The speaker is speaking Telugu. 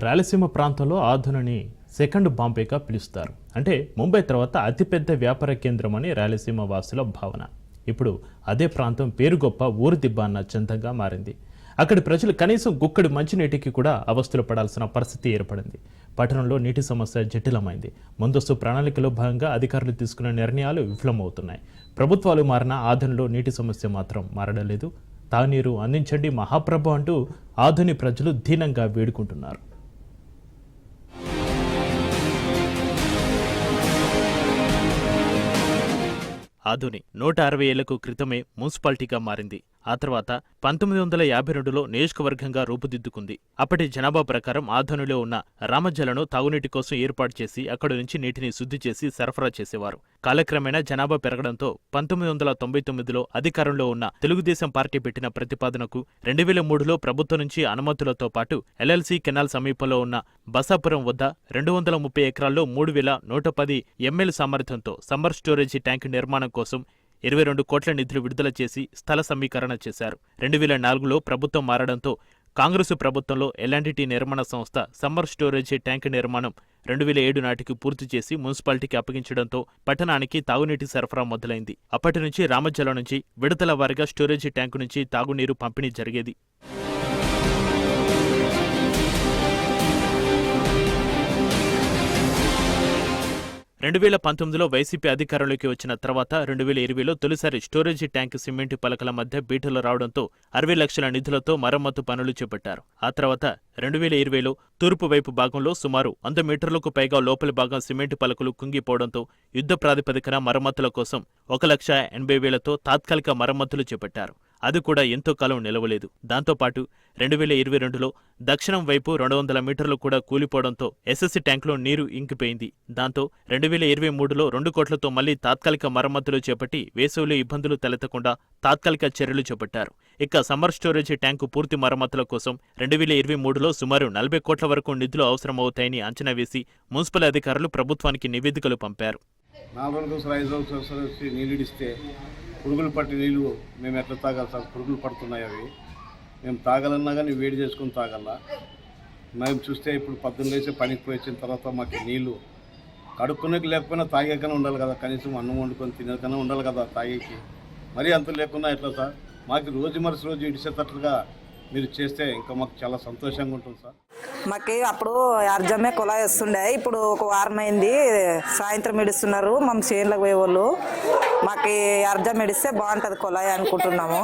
రాయలసీమ ప్రాంతంలో ఆధునిని సెకండ్ బాంబేగా పిలుస్తారు. అంటే ముంబై తర్వాత అతిపెద్ద వ్యాపార కేంద్రం అని రాయలసీమ వాసుల భావన. ఇప్పుడు అదే ప్రాంతం పేరు గొప్ప ఊరు దిబ్బ అన్న చందంగా మారింది. అక్కడి ప్రజలు కనీసం గుక్కడి మంచినీటికి కూడా అవస్థలు పడాల్సిన పరిస్థితి ఏర్పడింది. పట్టణంలో నీటి సమస్య జటిలమైంది. ముందస్తు ప్రణాళికలో భాగంగా అధికారులు తీసుకున్న నిర్ణయాలు విఫలమవుతున్నాయి. ప్రభుత్వాలు మారిన ఆధునిలో నీటి సమస్య మాత్రం మారడం లేదు. తాగునీరు అందించండి మహాప్రభు అంటూ ఆధుని ప్రజలు దీనంగా వేడుకుంటున్నారు. ఆధుని 160 ఏళ్లకు క్రితమే మున్సిపాలిటీగా మారింది. ఆ తర్వాత 1952లో నియోజకవర్గంగా రూపుదిద్దుకుంది. అప్పటి జనాభా ప్రకారం ఆధునిలో ఉన్న రామజలను తాగునీటి కోసం ఏర్పాటు చేసి అక్కడి నుంచి నీటిని శుద్ధి చేసి సరఫరా చేసేవారు. కాలక్రమేణా జనాభా పెరగడంతో 1999లో అధికారంలో ఉన్న తెలుగుదేశం పార్టీ పెట్టిన ప్రతిపాదనకు 2003లో ప్రభుత్వం నుంచి అనుమతులతో పాటు ఎల్ఎల్సీ కెనాల్ సమీపంలో ఉన్న బసాపురం వద్ద 230 ఎకరాల్లో 3110 ఎంఎల్ సామర్థ్యంతో సమ్మర్ స్టోరేజీ ట్యాంక్ నిర్మాణం కోసం 22 కోట్ల నిధులు విడుదల చేసి స్థల సమీకరణ చేశారు. 2004లో ప్రభుత్వం మారడంతో కాంగ్రెసు ప్రభుత్వంలో ఎల్ఎండ్టీ నిర్మాణ సంస్థ సమ్మర్ స్టోరేజీ ట్యాంక్ నిర్మాణం 2007 నాటికి పూర్తి చేసి మున్సిపాలిటీకి అప్పగించడంతో పట్టణానికి తాగునీటి సరఫరా మొదలైంది. అప్పటి నుంచి రామజల నుంచి విడతల వారీగా స్టోరేజీ ట్యాంకు నుంచి తాగునీరు పంపిణీ జరిగేది. 2019లో వైసీపీ అధికారంలోకి వచ్చిన తర్వాత 2020లో తొలిసారి స్టోరేజీ ట్యాంక్ సిమెంటు పలకల మధ్య బీటలు రావడంతో 60 లక్షల నిధులతో మరమ్మతు పనులు చేపట్టారు. ఆ తర్వాత 2020లో తూర్పు వైపు భాగంలో సుమారు 100 మీటర్లకు పైగా లోపలి భాగం సిమెంటు పలకలు కుంగిపోవడంతో యుద్ధ ప్రాతిపదికన మరమ్మతుల కోసం 1,80,000తో తాత్కాలిక మరమ్మతులు చేపట్టారు. అది కూడా ఎంతో కాలం నిలవలేదు. దాంతోపాటు 2022లో దక్షిణం వైపు 200 మీటర్లు కూడా కూలిపోవడంతో ఎస్ఎస్సీ ట్యాంకులో నీరు ఇంకిపోయింది. దాంతో 2023లో 2 కోట్లతో మళ్లీ తాత్కాలిక మరమ్మతులు చేపట్టి వేసవిలో ఇబ్బందులు తలెత్తకుండా తాత్కాలిక చర్యలు చేపట్టారు. ఇక సమ్మర్ స్టోరేజీ ట్యాంకు పూర్తి మరమ్మతుల కోసం 2023లో సుమారు 40 కోట్ల వరకు నిధులు అవసరమవుతాయని అంచనా వేసి మున్సిపల్ అధికారులు ప్రభుత్వానికి నివేదికలు పంపారు. 4 రోజులు 5 రోజులు నీళ్ళు ఇస్తే పురుగులు పట్టి నీళ్ళు మేము ఎట్లా తాగాలి సార్? పురుగులు పడుతున్నాయి. అవి మేము తాగాలన్నా కానీ వేడి చేసుకుని తాగాల. మేము చూస్తే ఇప్పుడు 12 వేసే పనికి పోయి వచ్చిన తర్వాత మాకు నీళ్ళు కడుక్కునేకి లేకపోయినా తాగేకనే ఉండాలి కదా. కనీసం అన్నం వండుకొని తినేకనే ఉండాలి కదా తాగేకి. మరీ అంత లేకున్నా ఎట్లా సార్? మాకు రోజు ఇడిసేటట్లుగా మీరు చేస్తే ఇంకా మాకు చాలా సంతోషంగా ఉంటుంది సార్. మాకు అప్పుడు అర్జమే కుళాయి వస్తుండే, ఇప్పుడు ఒక వారం అయింది సాయంత్రం ఇడుస్తున్నారు. మా చేనులకు పోయే వాళ్ళు మాకు అర్జం ఇడిస్తే బాగుంటుంది కుళాయి అనుకుంటున్నాము.